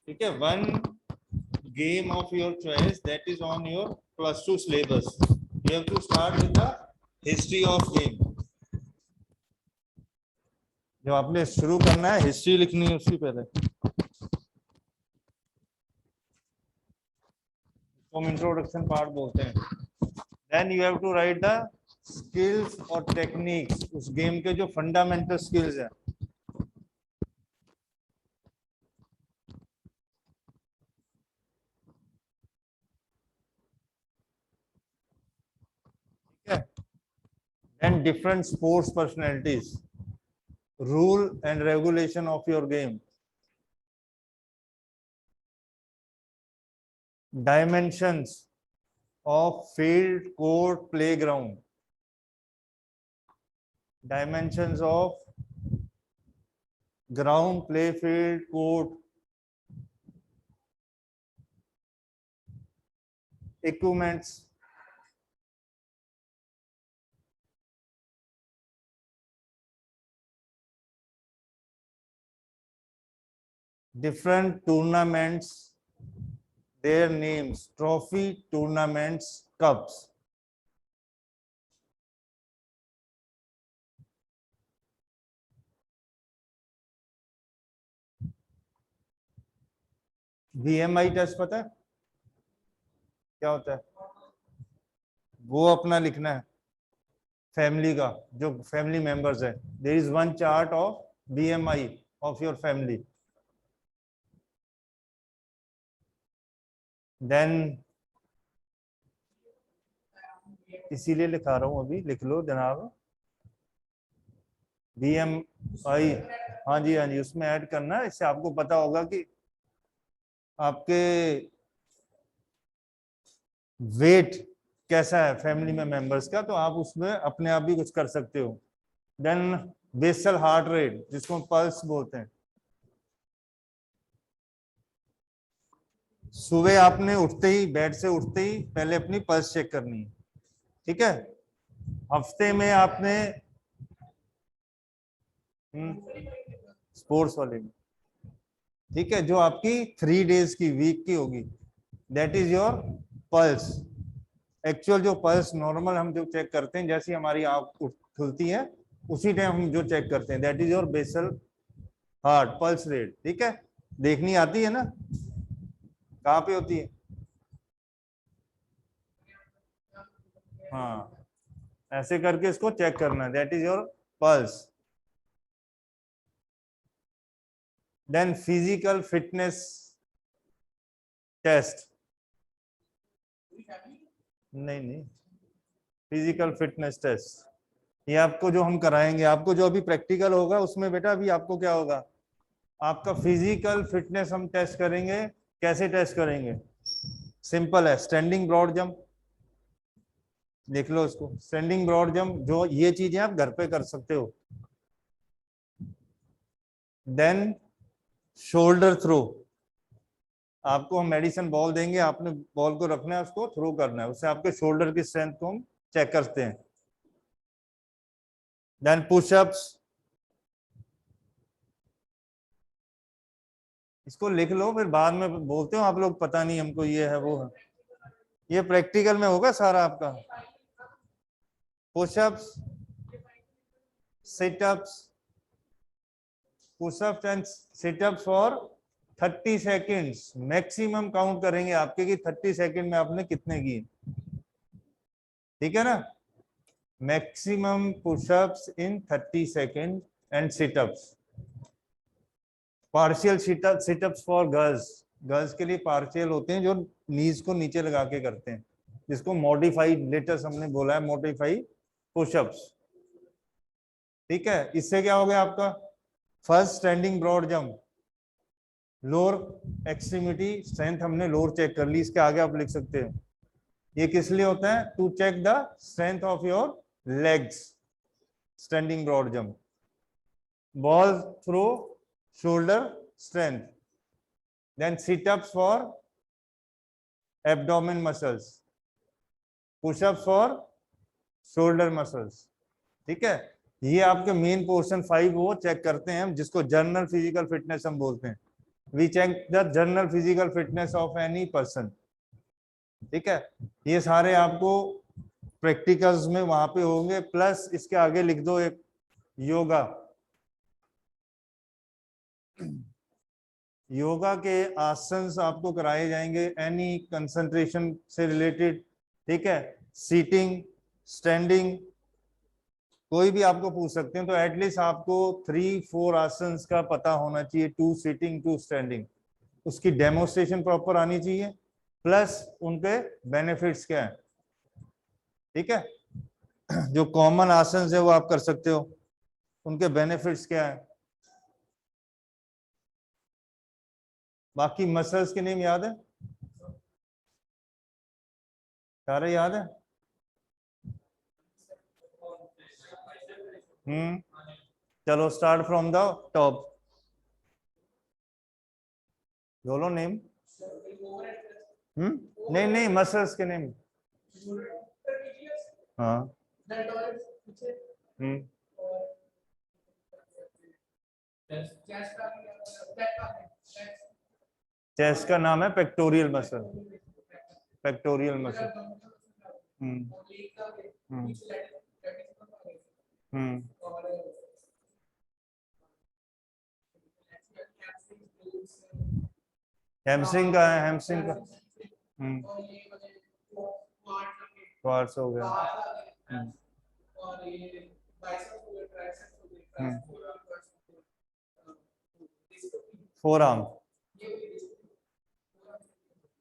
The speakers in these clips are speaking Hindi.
ठीक है, one game of your choice that is on your +2 syllabus. You have to start with the history of game. जब आपने शुरू करना है हिस्ट्री लिखनी है उससे पहले. हम इंट्रोडक्शन पार्ट बोलते हैं. Then you have to write the skills और टेक्निक्स, उस गेम के जो फंडामेंटल स्किल्स हैं. And different sports personalities, rule and regulation of your game, dimensions of field, court, playground, dimensions of ground, play field, court, equipments, different tournaments, their names, trophy, tournaments, cups. VMI test पता है क्या होता है? वो अपना लिखना है फैमिली का, जो फैमिली मेंबर्स है. There is one chart of BMI of your family. Then इसीलिए लिखा रहा हूं, अभी लिख लो जनाब. BMI, हाँ जी हाँ जी, उसमें ऐड करना है. इससे आपको पता होगा कि आपके वेट कैसा है फैमिली में मेंबर्स का, तो आप उसमें अपने आप भी कुछ कर सकते हो. देन बेसल हार्ट रेट, जिसको पल्स बोलते हैं. सुबह आपने उठते ही, बेड से उठते ही पहले अपनी पल्स चेक करनी है. ठीक है. हफ्ते में आपने स्पोर्ट्स वाले में, ठीक है, जो आपकी 3 डेज की वीक की होगी, that is your pulse. Actual जो पल्स नॉर्मल हम जो चेक करते हैं, जैसी हमारी आंख खुलती है उसी टाइम हम जो चेक करते हैं, that is your basal heart pulse rate. ठीक है. देखनी आती है ना, कहाँ पे होती है? हाँ, ऐसे करके इसको चेक करना है, that is your pulse. Then physical fitness test. नहीं, फिजिकल फिटनेस टेस्ट ये आपको जो हम कराएंगे, आपको जो अभी प्रैक्टिकल होगा उसमें बेटा अभी आपको क्या होगा, आपका फिजिकल फिटनेस हम टेस्ट करेंगे. कैसे टेस्ट करेंगे? सिंपल है. स्टैंडिंग ब्रॉड जंप, देख लो उसको. स्टैंडिंग ब्रॉड जंप, जो ये चीजें आप घर पे कर सकते हो. देन शोल्डर थ्रो, आपको हम मेडिसिन बॉल देंगे, आपने बॉल को रखना है, उसको थ्रो करना है, उससे आपके शोल्डर की स्ट्रेंथ को हम चेक करते हैं. देन पुशअप्स, इसको लिख लो, फिर बाद में बोलते हो आप लोग पता नहीं हमको ये है वो है. ये प्रैक्टिकल में होगा सारा आपका. Pushups, sit-ups, pushups and sit-ups for 30 seconds. Maximum count करेंगे आपके कि 30 सेकेंड में आपने कितने किए. ठीक है ना. Maximum pushups in 30 second and sit-ups. Partial sit-ups for girls, girls के लिए पार्शियल होते हैं जो नीज को नीचे लगा के करते हैं, जिसको मॉडिफाइड लेटेस्ट हमने बोला है, मॉडिफाइड पुशअप्स. ठीक है. इससे क्या हो गया आपका? First standing broad jump, lower extremity strength हमने लोअर चेक कर ली. इसके आगे आप लिख सकते हो. ये किस लिए होता है? To check the strength of your legs. Standing broad jump. Ball throw, shoulder strength. Then sit-ups for abdomen muscles, push-ups for shoulder muscles. ठीक है. ये आपके मेन पोर्शन 5 वो चेक करते हैं हम, जिसको जनरल फिजिकल फिटनेस हम बोलते हैं. We check the general physical fitness of any person. ठीक है, ये सारे आपको प्रैक्टिकल्स में वहां पे होंगे, प्लस इसके आगे लिख दो एक योगा। योगा के आसन्स आपको कराए जाएंगे एनी कंसंट्रेशन से रिलेटेड। ठीक है, सीटिंग, स्टैंडिंग, कोई भी आपको पूछ सकते हैं, तो एटलीस्ट आपको 3-4 आसन्स का पता होना चाहिए, 2 सीटिंग 2 स्टैंडिंग, उसकी डेमोन्स्ट्रेशन प्रॉपर आनी चाहिए, प्लस उनके बेनिफिट्स क्या है। ठीक है, जो कॉमन आसन्स है वो आप कर सकते हो, उनके बेनिफिट्स क्या है। बाकी मसल्स के नेम याद है, सारे याद है। चलो स्टार्ट फ्रॉम द टॉप, बोलो नेम। नहीं नहीं, मसल्स के नेम। हाँ। चेस्ट का नाम है pectoral muscle, pectoral muscle. Hamstring का है, हैमस्ट्रिंग का। क्वाड्स हो गया। फोर आर्म,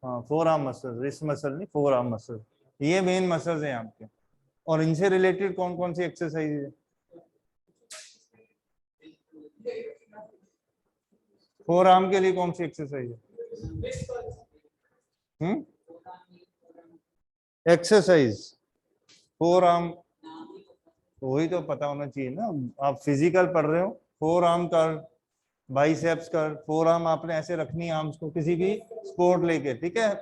हाँ four arm muscle, wrist muscle नहीं, फोर आर्म मसल, ये मेन मसल्स हैं आपके। और इनसे रिलेटेड कौन कौन सी एक्सरसाइज है? फोर आर्म के लिए कौन सी एक्सरसाइज है? एक्सरसाइज फोर आर्म, वही तो पता होना चाहिए ना, आप फिजिकल पढ़ रहे हो। फोर आर्म कर, बाइसेप्स कर, फोर आर्म आपने ऐसे रखनी है आर्म्स को, किसी भी स्पोर्ट लेके। ठीक है।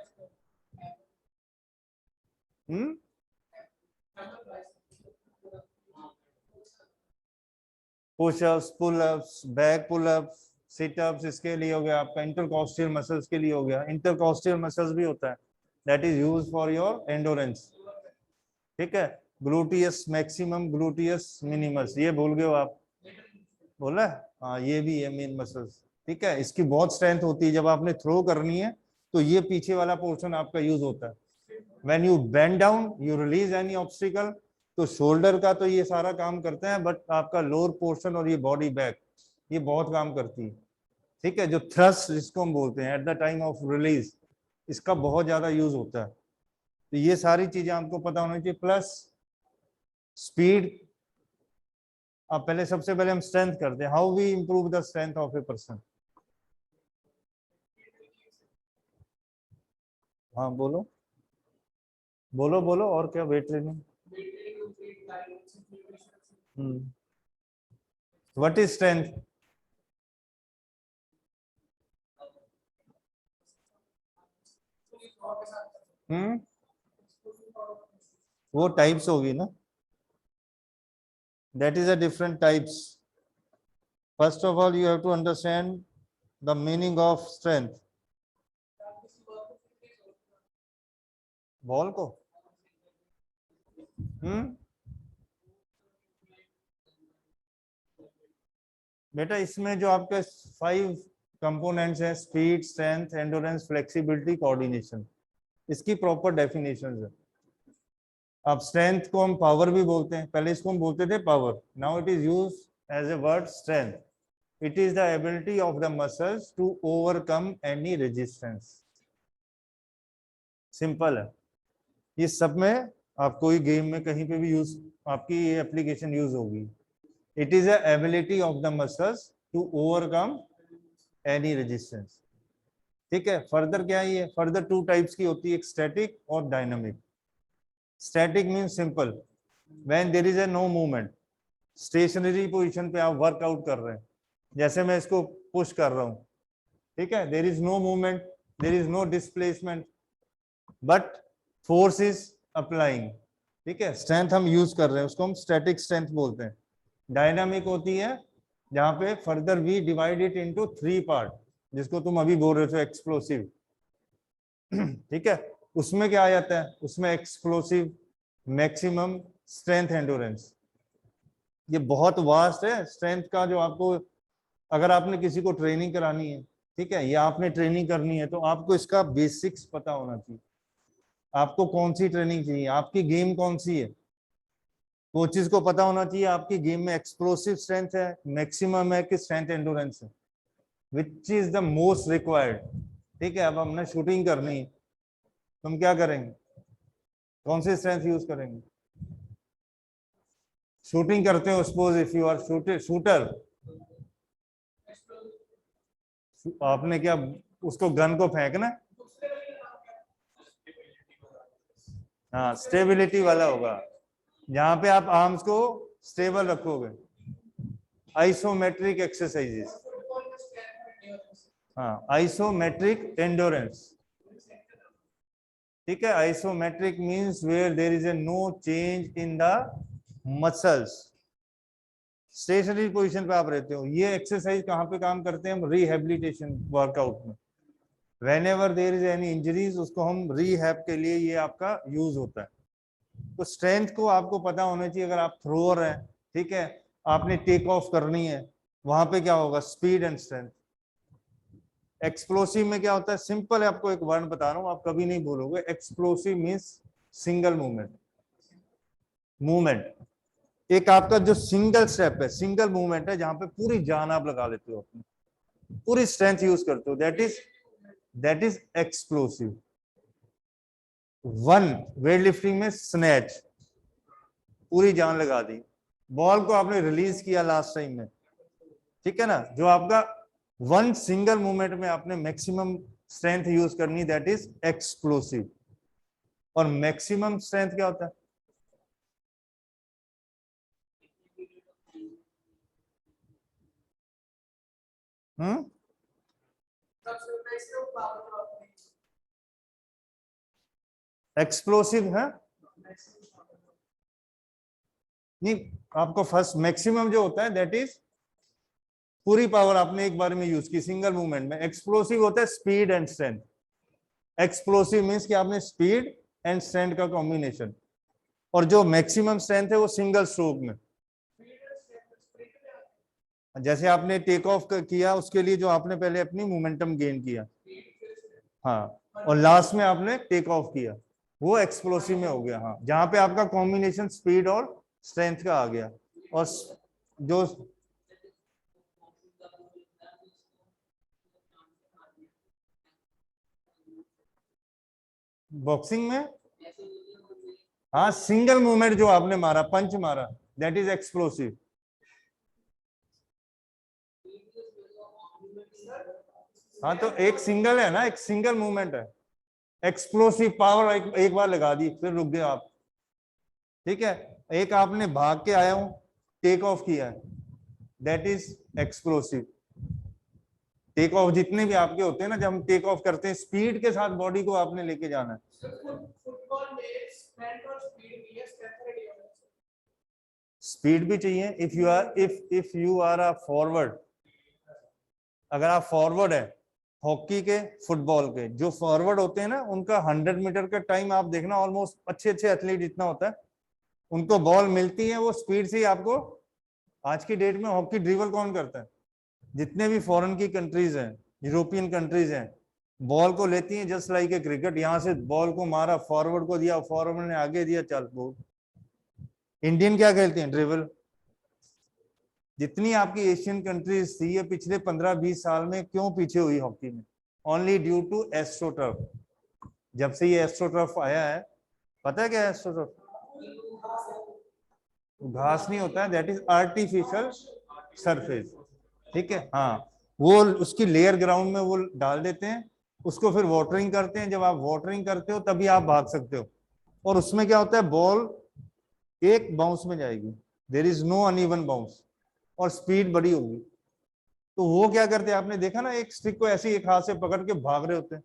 Pushups, pullups, back pullups, sit-ups, इसके लिए हो गया आपका। इंटरकॉस्टियल मसल्स के लिए हो गया, इंटरकॉस्टियल मसल्स भी होता है, that is use for your endurance. ठीक है, ग्लूटियस मैक्सिमम, ग्लूटियस मिनिमस, ये भूल गए हो आप, बोला? हाँ, ये भी है मेन मसल्स। ठीक है, इसकी बहुत स्ट्रेंथ होती है, जब आपने थ्रो करनी है तो ये पीछे वाला पोर्शन आपका यूज होता है। When you bend down, you release any obstacle, तो शोल्डर का तो ये सारा काम करते हैं, बट आपका लोअर पोर्शन और ये बॉडी बैक, ये बहुत काम करती है। ठीक है, जो थ्रस्ट जिसको हम बोलते हैं at the time of release, इसका बहुत ज्यादा यूज होता है। तो ये सारी चीजें आपको पता होनी चाहिए, प्लस स्पीड। अब पहले, सबसे पहले हम स्ट्रेंथ करते हैं, how we improve the strength of a person. हाँ बोलो, बोलो बोलो, और क्या? Weight training. What is strength? वो टाइप्स होगी ना, that is a different types. First of all, you have to understand the meaning of strength. Ball को बेटा, इसमें जो आपके 5 कंपोनेंट्स हैं, speed, strength, endurance, flexibility, coordination, इसकी प्रॉपर डेफिनेशन है। अब स्ट्रेंथ को हम पावर भी बोलते हैं, पहले इसको हम बोलते थे power, now it is use as a word strength. It is the ability of the muscles to overcome any resistance. Simple है, ये सब में आप कोई गेम में कहीं पे भी यूज, आपकी ये एप्लीकेशन यूज होगी। It is a ability of the muscles to overcome any resistance. ठीक है, फर्दर क्या है, ये फर्दर 2 टाइप्स की होती है, एक स्टैटिक और dynamic. Static means simple, when there is a no movement, stationary position पे आप वर्कआउट कर रहे हैं, जैसे मैं इसको पुश कर रहा हूं। ठीक है, there is no movement, there is no displacement, but force is applying. ठीक है, स्ट्रेंथ हम यूज कर रहे हैं, उसको हम स्टैटिक स्ट्रेंथ बोलते हैं। डायनामिक होती है जहां पे further we divide it into 3 part, जिसको तुम अभी बोल रहे हो एक्सप्लोसिव, ठीक है, उसमें क्या आ जाता है, उसमें एक्सप्लोसिव, मैक्सिमम स्ट्रेंथ एंड्योरेंस। ये बहुत वास्ट है स्ट्रेंथ का, जो आपको अगर आपने किसी को ट्रेनिंग करानी है, ठीक है, या आपने ट्रेनिंग करनी है, तो आपको इसका बेसिक्स पता होना चाहिए। आपको कौन सी ट्रेनिंग चाहिए, आपकी गेम कौन सी है, कोचेस को पता होना चाहिए आपकी गेम में एक्सप्लोसिव स्ट्रेंथ है, मैक्सिमम है कि स्ट्रेंथ एंड्योरेंस है, which is the most required. ठीक है, अब हमने शूटिंग करनी है, तुम क्या करेंगे, कौन सी स्ट्रेंथ यूज करेंगे। शूटिंग करते हो, suppose if you are shooter, आपने क्या उसको गन को फेंकना, हाँ स्टेबिलिटी वाला होगा, जहां पे आप आर्म्स को स्टेबल रखोगे, आइसोमेट्रिक एक्सरसाइजेस, हाँ आइसोमेट्रिक एंडोरेंस, ठीक है, isometric means where there is a no change in the muscles, stationary position पे आप रहते हो। ये एक्सरसाइज कहाँ पे काम करते हैं हम, रिहेबिलिटेशन वर्कआउट में, whenever there is any injuries, उसको हम रिहैब के लिए ये आपका यूज होता है। तो स्ट्रेंथ को आपको पता होना चाहिए, अगर आप थ्रोअर हैं, ठीक है, आपने टेक ऑफ करनी है, वहां पे क्या होगा, स्पीड एंड स्ट्रेंथ। एक्सप्लोसिव में क्या होता है, सिंपल है, आपको एक वर्ड बता रहा हूं, आप कभी नहीं बोलोगे, एक्सप्लोसिव मीन्स सिंगल मूवमेंट, एक आपका जो सिंगल स्टेप है, सिंगल मूवमेंट है, जहां पे पूरी जान आप लगा लेते हो, अपनी पूरी स्ट्रेंथ यूज करते हो, that is explosive. One weight lifting में स्नैच, पूरी जान लगा दी, बॉल को आपने रिलीज किया लास्ट टाइम में, ठीक है ना, जो आपका वन सिंगल मूवमेंट में आपने मैक्सिमम स्ट्रेंथ यूज करनी, दैट इज एक्सप्लोसिव। और मैक्सिमम स्ट्रेंथ क्या होता है, एक्सप्लोसिव है नहीं, आपको फर्स्ट मैक्सिमम जो होता है दैट इज पूरी पावर आपने एक बार में यूज की सिंगल मूवमेंट में। एक्सप्लोसिव होता है speed and strength, explosive means कि आपने स्पीड एंड स्ट्रेंथ का कॉम्बिनेशन, और जो मैक्सिमम स्ट्रेंथ है वो सिंगल स्ट्रोक में, जैसे आपने टेक ऑफ किया, उसके लिए जो आपने पहले अपनी मोमेंटम गेन किया, हाँ, और लास्ट में आपने टेक ऑफ किया, वो एक्सप्लोसिव में हो गया, हाँ, जहां पे आपका कॉम्बिनेशन स्पीड और स्ट्रेंथ का आ गया। और जो बॉक्सिंग में, हाँ सिंगल मूवमेंट जो आपने मारा, पंच मारा, दैट इज एक्सप्लोसिव। हाँ तो एक सिंगल है ना, एक सिंगल मूवमेंट है, एक्सप्लोसिव पावर एक बार लगा दी, फिर रुक गए आप, ठीक है, एक आपने भाग के आया हूं, टेक ऑफ किया है, that is explosive. Take off जितने भी आपके होते हैं ना, जब हम टेक ऑफ करते हैं, स्पीड के साथ बॉडी को आपने लेके जाना है। स्पीड भी चाहिए, if you are a forward, अगर आप फॉरवर्ड है, हॉकी के, फुटबॉल के, जो फॉरवर्ड होते हैं ना, उनका 100 मीटर का टाइम आप देखना, ऑलमोस्ट अच्छे अच्छे एथलीट जितना होता है, उनको बॉल मिलती है, वो स्पीड से ही आपको, आज की डेट में हॉकी ड्रिबल कौन करता है, जितने भी फॉरेन की कंट्रीज हैं, यूरोपियन कंट्रीज हैं, बॉल को लेती हैं जस्ट लाइक ए क्रिकेट, यहां से बॉल को मारा, फॉरवर्ड को दिया, फॉरवर्ड ने आगे दिया, चल बॉल। इंडियन क्या खेलते हैं, ड्रिबल। जितनी आपकी एशियन कंट्रीज थी, ये पिछले 15-20 साल में क्यों पीछे हुई हॉकी में, ओनली ड्यू टू एस्ट्रोटर्फ। जब से ये एस्ट्रोटर्फ आया है, पता है क्या है एस्ट्रोटर्फ, घास नहीं होता है, दैट इज आर्टिफिशियल सरफेस, ठीक है, हाँ, वो उसकी लेयर ग्राउंड में वो डाल देते हैं, उसको फिर वाटरिंग करते हैं, जब आप वाटरिंग करते हो तभी आप भाग सकते हो, और उसमें क्या होता है, बॉल एक बाउंस में जाएगी, there is no uneven bounce, और स्पीड बड़ी होगी। तो वो क्या करते हैं, आपने देखा ना, एक स्टिक को ऐसे एक हाथ से पकड़ के भाग रहे होते हैं,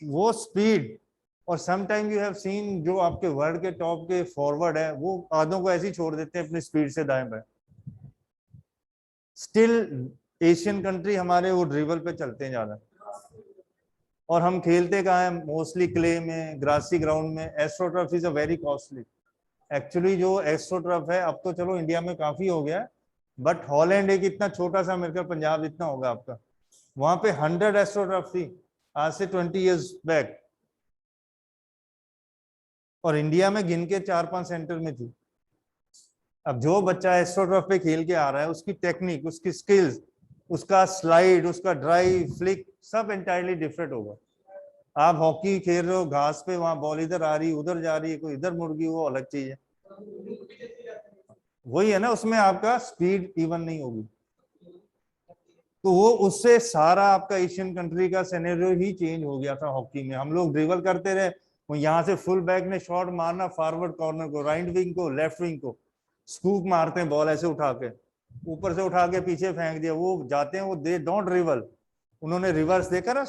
वो स्पीड। और some time you have seen, जो आपके वर्ल्ड के टॉप के फॉरवर्ड है, वो आधों को ऐसे ही छोड़ देते हैं अपनी स्पीड से दाएं बाएं, स्टिल एशियन कंट्री हमारे वो ड्रिबल पे चलते हैं ज्यादा, और हम खेलते कहाँ हैं, मोस्टली क्ले में, ग्रासी ग्राउंड में। Astroturf is a very costly. Actually जो एस्ट्रोटर्फ है, अब तो चलो इंडिया में काफी हो गया, बट हॉलैंड एक इतना छोटा सा, मेरे ख्याल पंजाब इतना होगा आपका, वहां पे 100 एस्ट्रोटर्फ थी आज से 20 ईयर्स बैक, और इंडिया में गिन के 4-5 सेंटर में थी। अब जो बच्चा एस्ट्रोटर्फ पे खेल के आ रहा है, उसकी टेक्निक, उसकी स्किल्स, उसका स्लाइड, उसका ड्राइव, फ्लिक, सब एंटायरली डिफरेंट होगा। आप हॉकी खेल रहे हो घास पे, वहां बॉल इधर आ रही, उधर जा रही है, कोई इधर मुड़ गई, वो अलग चीज है। वही है ना, उसमें आपका स्पीड इवन नहीं होगी, तो वो उससे सारा आपका एशियन कंट्री का सिनेरियो ही चेंज हो गया था। हॉकी में हम लोग ड्रिबल करते रहे, वो यहाँ से फुल बैक ने शॉट मारना, फॉरवर्ड कॉर्नर को, राइट विंग को, लेफ्ट विंग को, स्कूप मारते हैं बॉल ऐसे उठा के, ऊपर से उठा के पीछे फेंक दिया, वो जाते हैं, वो दे डोंट ड्रिबल। उन्होंने रिवर्स देखा ना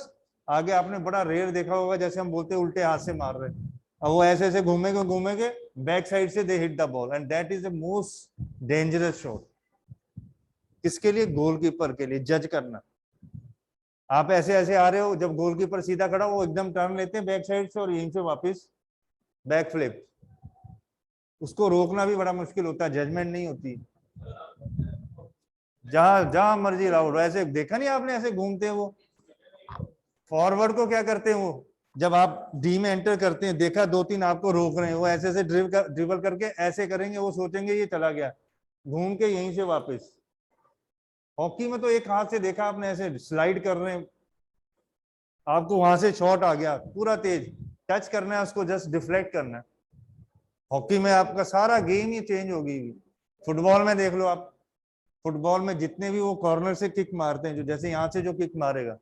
आगे, आपने बड़ा रेयर देखा होगा, जैसे हम बोलते हैं उल्टे हाथ से मार रहे हैं, अब वो ऐसे ऐसे घूमेंगे बैक साइड से, they hit the ball, and that is the most dangerous shot. किसके लिए? गोलकीपर के लिए, जज करना। आप ऐसे ऐसे आ रहे हो, जब गोलकीपर सीधा खड़ा, वो एकदम टर्न लेते हैं बैक साइड से और यहीं से वापस बैक फ्लिप, उसको रोकना भी बड़ा मुश्किल होता है, जजमेंट नहीं होती। जहां जहां मर्जी राउट, ऐसे देखा नहीं आपने, ऐसे घूमते हैं वो। फॉरवर्ड को क्या करते हैं वो, जब आप डी में एंटर करते हैं, देखा 2-3 आपको रोक रहे हैं, वो ऐसे ऐसे ड्रिबल करके ऐसे करेंगे, वो सोचेंगे ये चला गया, घूम के यहीं से वापस। हॉकी में तो एक हाथ से देखा आपने, ऐसे स्लाइड कर रहे हैं, आपको वहां से शॉट आ गया पूरा तेज, टच करना है उसको, जस्ट डिफ्लेक्ट करना है। हॉकी में आपका सारा गेम ही चेंज होगी। फुटबॉल में देख लो आप, फुटबॉल में जितने भी वो कॉर्नर से किक मारते हैं, जो जैसे यहाँ से जो किक मारेगा,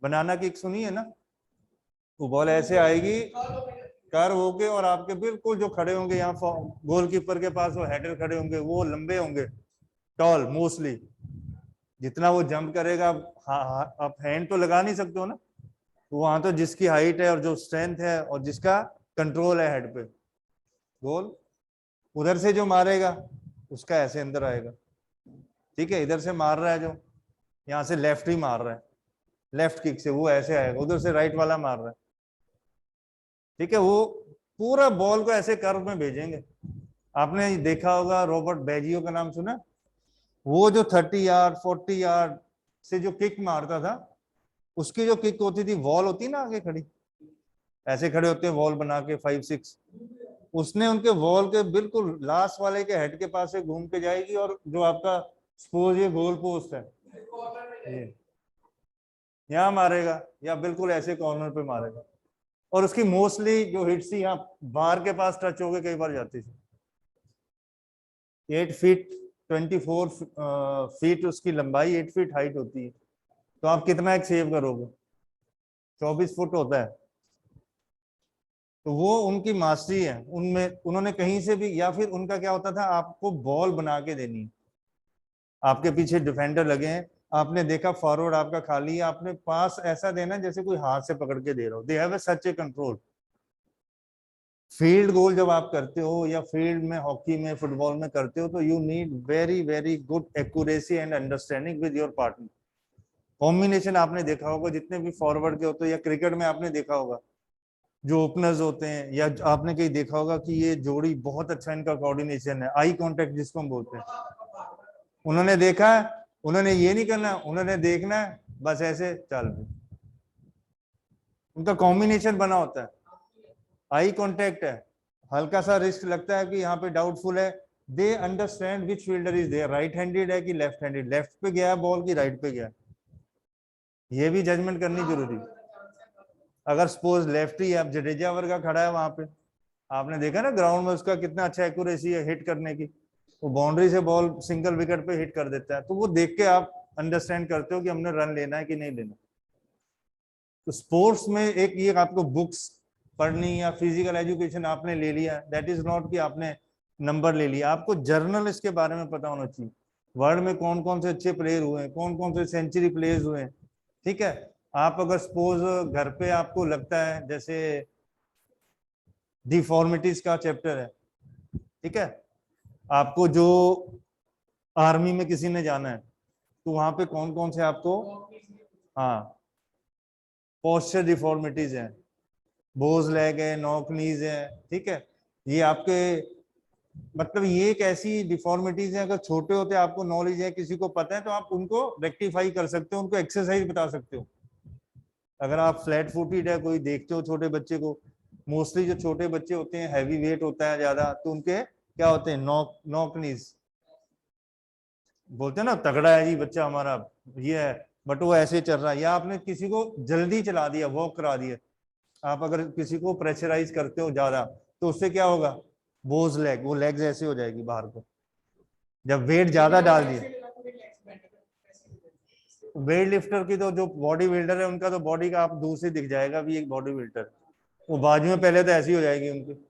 बनाना किक सुनी है ना, वो बॉल ऐसे आएगी कर होके, और आपके बिल्कुल जो खड़े होंगे यहाँ गोलकीपर के पास, वो हेडर खड़े होंगे, वो लंबे होंगे, टॉल मोस्टली, जितना वो जंप करेगा, हाँ आप हैंड तो लगा नहीं सकते हो ना, तो वहां तो जिसकी हाइट है और जो स्ट्रेंथ है और जिसका कंट्रोल है हेड पे, गोल। उधर से जो मारेगा उसका ऐसे अंदर आएगा, ठीक है, इधर से मार रहा है जो, यहाँ से लेफ्ट ही मार रहा है, लेफ्ट किक से वो ऐसे आएगा, उधर से राइट वाला मार रहा है, ठीक है, वो पूरा बॉल को ऐसे कर्व में भेजेंगे। आपने देखा होगा, रॉबर्ट बैजियो का नाम सुना, वो जो 30 यार्ड 40 यार्ड से जो किक मारता था, उसकी जो किक होती थी, वॉल होती ना आगे खड़ी, ऐसे खड़े होते हैं वॉल बना के 5-6, उसने उनके वॉल के बिल्कुल लास्ट वाले के हेड के पास से घूम के जाएगी, और जो आपका सपोज ये गोल पोस्ट है, ये यहाँ मारेगा, या बिल्कुल ऐसे कॉर्नर पे मारेगा, और उसकी मोस्टली जो हिट्स थी यहाँ बाहर के पास टच होके कई बार जाती थी। 8 फीट 24 फीट उसकी लंबाई, 8 फीट हाइट होती है, तो आप कितना एक सेव करोगे? 24 फुट होता है, तो वो उनकी मास्टरी है उनमें, उन्होंने कहीं से भी, या फिर उनका क्या होता था, आपको बॉल बना के देनी है, आपके पीछे डिफेंडर लगे हैं, आपने देखा फॉरवर्ड आपका खाली है, आपने पास ऐसा देना जैसे कोई हाथ से पकड़ के दे रहा हो, they have such A control. Field goal जब आप करते हो, या फील्ड में हॉकी में फुटबॉल में करते हो, तो you need very very good accuracy and understanding with your partner. Combination आपने देखा होगा, जितने भी फॉरवर्ड के होते हैं, या क्रिकेट में आपने देखा होगा जो ओपनर्स होते हैं, या आपने कहीं देखा होगा कि ये जोड़ी बहुत अच्छा इनका कोऑर्डिनेशन है, आई कांटेक्ट जिसको हम बोलते हैं। उन्होंने देखा है, उन्होंने ये नहीं करना, उन्होंने देखना है, बस ऐसे चल, उनका कॉम्बिनेशन बना होता है, आई कांटेक्ट है, हल्का सा रिस्क लगता है कि यहाँ पे डाउटफुल है, they understand which fielder is there, right handed है कि लेफ्ट हैंडेड, लेफ्ट पे गया है बॉल की राइट पे गया, ये भी जजमेंट करनी जरूरी। अगर सपोज लेफ्ट ही आप जडेजा वर्गा खड़ा है वहां पे, आपने देखा ना ग्राउंड में उसका कितना अच्छा एक्यूरेसी है हिट करने की, वो बाउंड्री से बॉल सिंगल विकेट पे हिट कर देता है, तो वो देख के आप अंडरस्टैंड करते हो कि हमने रन लेना है कि नहीं लेना। तो स्पोर्ट्स में एक ये आपको बुक्स पढ़नी या फिजिकल एजुकेशन आपने ले लिया, दैट इज नॉट कि आपने नंबर ले लिया, आपको जर्नल इसके बारे में पता होना चाहिए, वर्ल्ड में कौन कौन से अच्छे प्लेयर हुए हैं, कौन कौन से सेंचुरी प्लेयर्स हुए हैं, ठीक है। आप अगर सपोज घर पे आपको लगता है, जैसे डिफॉर्मिटीज का चैप्टर है, ठीक है, आपको जो आर्मी में किसी ने जाना है, तो वहां पे कौन कौन से आपको, हाँ, पोस्चर डिफॉर्मिटीज हैं, बोज लेग है, नॉक नीज है, ठीक है, ये आपके मतलब ये एक ऐसी डिफॉर्मिटीज है, अगर छोटे होते आपको नॉलेज है, किसी को पता है, तो आप उनको रेक्टिफाई कर सकते हो, उनको एक्सरसाइज बता सकते हो। अगर आप फ्लैट फुटेड है, कोई देखते हो छोटे बच्चे को, मोस्टली जो छोटे बच्चे होते हैं हैवी वेट होता है ज्यादा, तो उनके क्या होते हैं, नॉक नीज, बोलते हैं ना तगड़ा है जी बच्चा हमारा, ये है, बट वो ऐसे चल रहा है, या आपने किसी को जल्दी चला दिया, वॉक करा दिया, आप अगर किसी को प्रेशराइज करते हो ज्यादा, तो उससे क्या होगा, बोज लेग, वो लेग्स ऐसे हो जाएगी बाहर को, जब वेट ज्यादा डाल दिए। वेट लिफ्टर की तो जो बॉडी बिल्डर है उनका तो बॉडी का आप दूर से दिख जाएगा भी एक बॉडी बिल्डर, वो बाजू में पहले तो ऐसी हो जाएगी, उनकी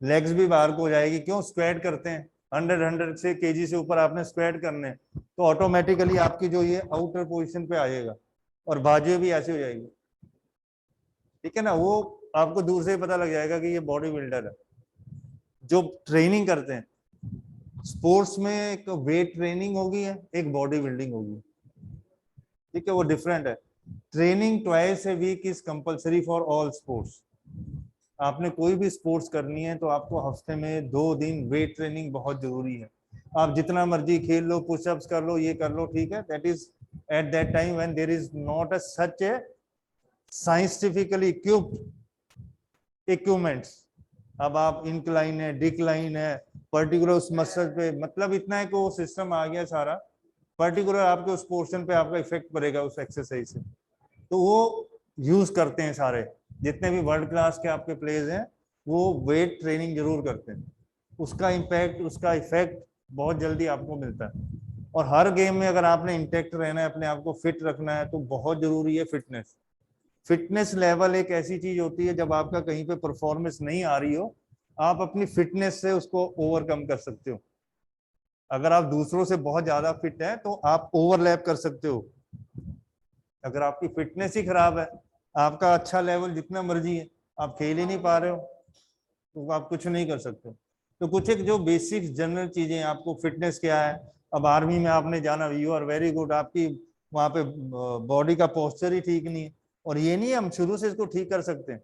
लेग्स भी बाहर को हो जाएगी, क्यों, स्क्वाट करते हैं, 100 से केजी से ऊपर आपने स्क्वाट करने, तो ऑटोमेटिकली आपकी जो ये आउटर पोजीशन पे आ जाएगा, और बाजू भी ऐसी हो जाएगी, ठीक है ना, वो आपको दूर से ही पता लग जाएगा कि ये बॉडी बिल्डर है। जो ट्रेनिंग करते हैं स्पोर्ट्स में, एक वेट ट्रेनिंग होगी है, एक बॉडी बिल्डिंग होगी, ठीक है, वो डिफरेंट है। Training twice a week is compulsory for all sports. आपने कोई भी स्पोर्ट्स करनी है तो आपको हफ्ते में 2 दिन वेट ट्रेनिंग बहुत जरूरी है। आप जितना मर्जी खेल लो, पुशअप्स कर लो, ये कर लो, ठीक है, that is at that time when there is not a such a scientifically equipped equipments. अब आप इंक्लाइन है, डिक्लाइन है, पर्टिकुलर उस मसल पे, मतलब इतना है कि वो सिस्टम आ गया सारा, पर्टिकुलर आपके उस पोर्शन पे आपका इफेक्ट पड़ेगा उस एक्सरसाइज से, तो वो यूज करते हैं सारे, जितने भी वर्ल्ड क्लास के आपके प्लेयर्स हैं वो वेट ट्रेनिंग जरूर करते हैं, उसका इम्पैक्ट, उसका इफेक्ट बहुत जल्दी आपको मिलता है। और हर गेम में अगर आपने इंटैक्ट रहना है, अपने आप को फिट रखना है, तो बहुत जरूरी है फिटनेस। फिटनेस लेवल एक ऐसी चीज होती है, जब आपका कहीं पे परफॉर्मेंस नहीं आ रही हो, आप अपनी फिटनेस से उसको ओवरकम कर सकते हो। अगर आप दूसरों से बहुत ज्यादा फिट है तो आप ओवरलैप कर सकते हो। अगर आपकी फिटनेस ही खराब है, आपका अच्छा लेवल जितना मर्जी है, आप खेल ही नहीं पा रहे हो, तो आप कुछ नहीं कर सकते। तो कुछ एक जो बेसिक जनरल चीजें, आपको फिटनेस क्या है, अब आर्मी में आपने जाना, यू आर वेरी गुड, आपकी वहां पे बॉडी का पोस्चर ही ठीक नहीं है, और ये नहीं हम शुरू से इसको ठीक कर सकते हैं।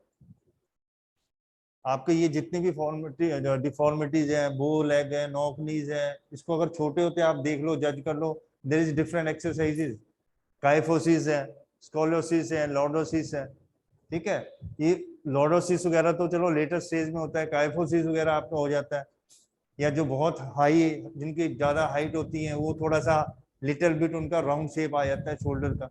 आपके ये जितनी भी डिफॉर्मिटीज है, बो लेग है, नॉक नीज है, इसको अगर छोटे होते आप देख लो, जज कर लो, there is different exercises, kyphosis है, स्कोलोसिस है, लॉर्डोसिस है, ठीक है, ये लॉर्डोसिस वगैरह तो चलो लेटर स्टेज में होता है, काइफोसिस वगैरह आपका हो जाता है, या जो बहुत हाई, जिनकी ज्यादा हाइट होती है, वो थोड़ा सा लिटिल बिट उनका राउंड शेप आ जाता है शोल्डर का,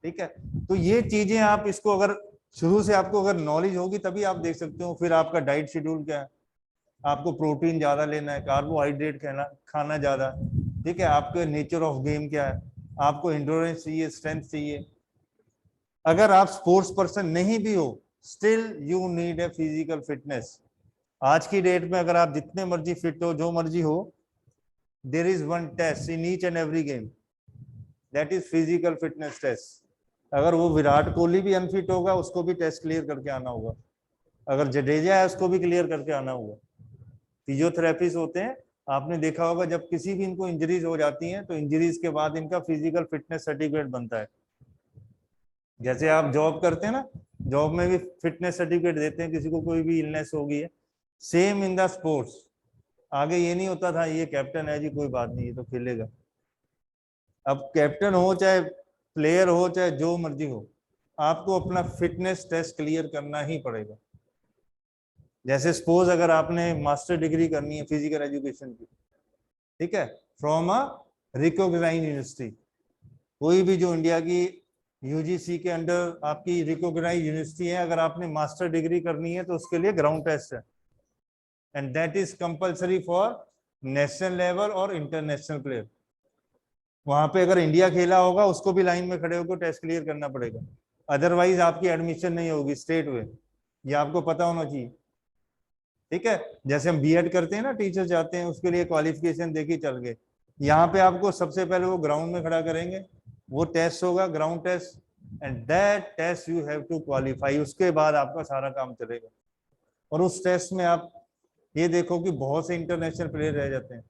ठीक है। तो ये चीजें आप इसको अगर शुरू से आपको अगर नॉलेज होगी तभी आप देख सकते हो। फिर आपका डाइट शेड्यूल क्या है, आपको प्रोटीन ज्यादा लेना है, कार्बोहाइड्रेट खाना ज्यादा, ठीक है, आपके नेचर ऑफ गेम क्या है, आपको एंड्योरेंस चाहिए, स्ट्रेंथ चाहिए। अगर आप स्पोर्ट्स पर्सन नहीं भी हो, still you need a physical fitness. आज की डेट में अगर आप जितने मर्जी फिट हो, जो मर्जी हो, there is one test in each and every game, that is physical fitness test. अगर वो विराट कोहली भी अनफिट होगा, उसको भी टेस्ट क्लियर करके आना होगा, अगर जडेजा है उसको भी क्लियर करके आना होगा। फिजियोथेरेपिस्ट होते हैं, आपने देखा होगा जब किसी भी इनको इंजरीज हो जाती हैं, तो इंजरीज के बाद इनका फिजिकल फिटनेस सर्टिफिकेट बनता है। जैसे आप जॉब करते हैं ना, जॉब में भी फिटनेस सर्टिफिकेट देते हैं किसी को, कोई भी इलनेस होगी है, सेम इन द स्पोर्ट्स। आगे ये नहीं होता था ये कैप्टन है जी, कोई बात नहीं, ये तो खेलेगा। अब कैप्टन हो चाहे प्लेयर हो चाहे जो मर्जी हो, आपको अपना फिटनेस टेस्ट क्लियर करना ही पड़ेगा। जैसे सपोज अगर आपने मास्टर डिग्री करनी है फिजिकल एजुकेशन की, ठीक है, फ्रॉम अ रिकॉग्नाइज्ड यूनिवर्सिटी, कोई भी जो इंडिया की यूजीसी के अंडर आपकी रिकॉग्नाइज्ड यूनिवर्सिटी है, अगर आपने मास्टर डिग्री करनी है तो उसके लिए ग्राउंड टेस्ट है, and that is compulsory for national level और इंटरनेशनल प्लेयर। वहां पे अगर इंडिया खेला होगा, उसको भी लाइन में खड़े होकर टेस्ट क्लियर करना पड़ेगा, अदरवाइज आपकी एडमिशन नहीं होगी स्टेट में, ये आपको पता होना चाहिए, ठीक है। जैसे हम बीएड करते हैं ना, टीचर जाते हैं, उसके लिए क्वालिफिकेशन देखी चल गए, यहाँ पे आपको सबसे पहले वो ग्राउंड में खड़ा करेंगे, वो टेस्ट होगा ground test, and that test you have to qualify, उसके बाद आपका सारा काम चलेगा। और उस टेस्ट में आप ये देखो कि बहुत से इंटरनेशनल प्लेयर रह जाते हैं।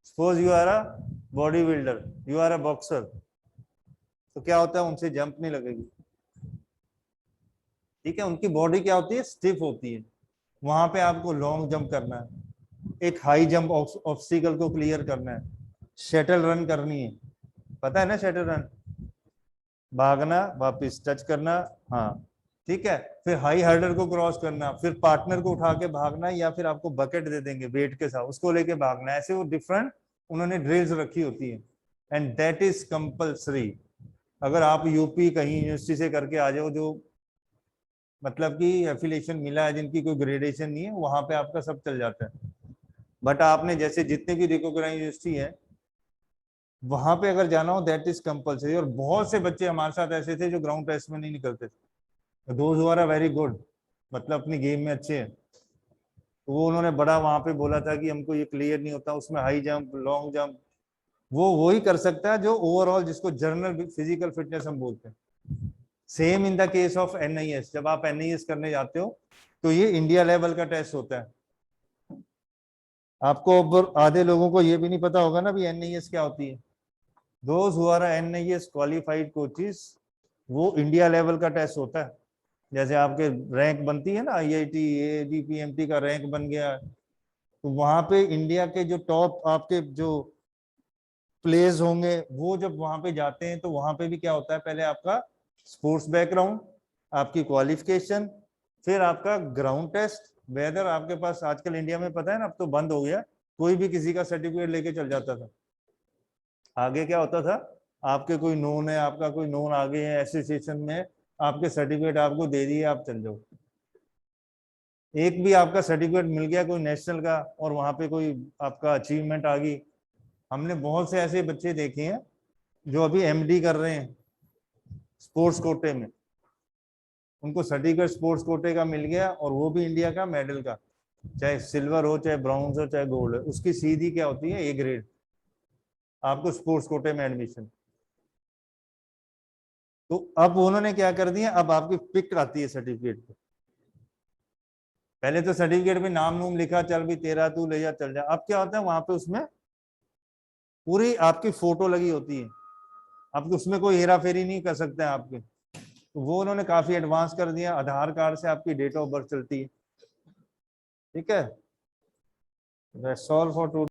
Suppose you are a body builder, you are a boxer, तो क्या होता है उनसे जंप नहीं लगेगी। ठीक है, उनकी बॉडी क्या होती है, स्टिफ होती है। वहां पे आपको लॉन्ग जंप करना है, एक हाई जंप ऑब्स्टिकल को क्लियर करना है, शटल रन करनी है, पता है ना शटल रन, भागना वापिस टच करना, हाँ ठीक है, फिर हाई हर्डर को क्रॉस करना, फिर पार्टनर को उठा के भागना, या फिर आपको बकेट दे देंगे वेट के साथ, उसको लेके भागना, ऐसे वो डिफरेंट उन्होंने ड्रिल्स रखी होती है, एंड दैट इज कंपल्सरी। अगर आप यूपी कहीं यूनिवर्सिटी से करके आ जाओ, जो मतलब कि एफिलिएशन मिला है, जिनकी कोई ग्रेडेशन नहीं है, वहां पे आपका सब चल जाता है। बट आपने जैसे जितने भी रिकॉग्नाइज यूनिवर्सिटी है वहां पे अगर जाना हो, दैट इज कंपल्सरी। और बहुत से बच्चे हमारे साथ ऐसे थे जो ग्राउंड टेस्ट में नहीं निकलते थे, those who are very good, मतलब अपनी गेम में अच्छे हैं, तो वो उन्होंने बड़ा वहां पे बोला था कि हमको ये क्लियर नहीं होता, उसमें हाई जंप लॉन्ग जंप वो वही कर सकता है जो ओवरऑल, जिसको जर्नल फिजिकल फिटनेस हम बोलते हैं। Same in the case of NIS, जब आप एनआईएस करने जाते हो तो ये इंडिया लेवल का टेस्ट होता है। आपको अब आधे लोगों को ये भी नहीं पता होगा ना भी एनआईएस क्या होती है। Those who are NIS qualified coaches, वो इंडिया लेवल का टेस्ट होता है। जैसे आपके रैंक बनती है ना, आईआईटी एबीपीएमटी का रैंक बन गया, तो वहां पे इंडिया के जो टॉप आपके जो प्लेयर्स होंगे, वो जब वहां पे जाते हैं तो वहां पे भी क्या होता है, पहले आपका स्पोर्ट्स बैकग्राउंड, आपकी क्वालिफिकेशन, फिर आपका ग्राउंड टेस्ट, वेदर आपके पास, आजकल इंडिया में पता है ना, अब तो बंद हो गया, कोई भी किसी का सर्टिफिकेट लेके चल जाता था। आगे क्या होता था, आपके कोई नोन है, आपका कोई नोन आगे है एसोसिएशन में, आपके सर्टिफिकेट आपको दे दिए, आप चल जाओ। एक भी आपका सर्टिफिकेट मिल गया कोई नेशनल का, और वहां पे कोई आपका अचीवमेंट आ गई। हमने बहुत से ऐसे बच्चे देखे हैं जो अभी एमडी कर रहे हैं स्पोर्ट्स कोटे में, उनको सर्टिफिकेट स्पोर्ट्स कोटे का मिल गया, और वो भी इंडिया का मेडल का, चाहे सिल्वर हो, चाहे ब्रॉन्ज हो, चाहे गोल्ड हो, उसकी सीधी क्या होती है, ए ग्रेड, आपको स्पोर्ट्स कोटे में एडमिशन। तो अब उन्होंने क्या कर दिया, अब आपकी पिक आती है सर्टिफिकेट पे, पहले तो सर्टिफिकेट में नाम नूम लिखा, चल भी तेरा तू ले जा चल जा, अब क्या होता है वहां पे उसमें पूरी आपकी फोटो लगी होती है, अब उसमें कोई हेरा फेरी नहीं कर सकते हैं आपके। तो वो उन्होंने काफी एडवांस कर दिया, आधार कार्ड से आपकी डेट ऑफ बर्थ चलती है। ठीक है, दैट्स ऑल फॉर टुडे।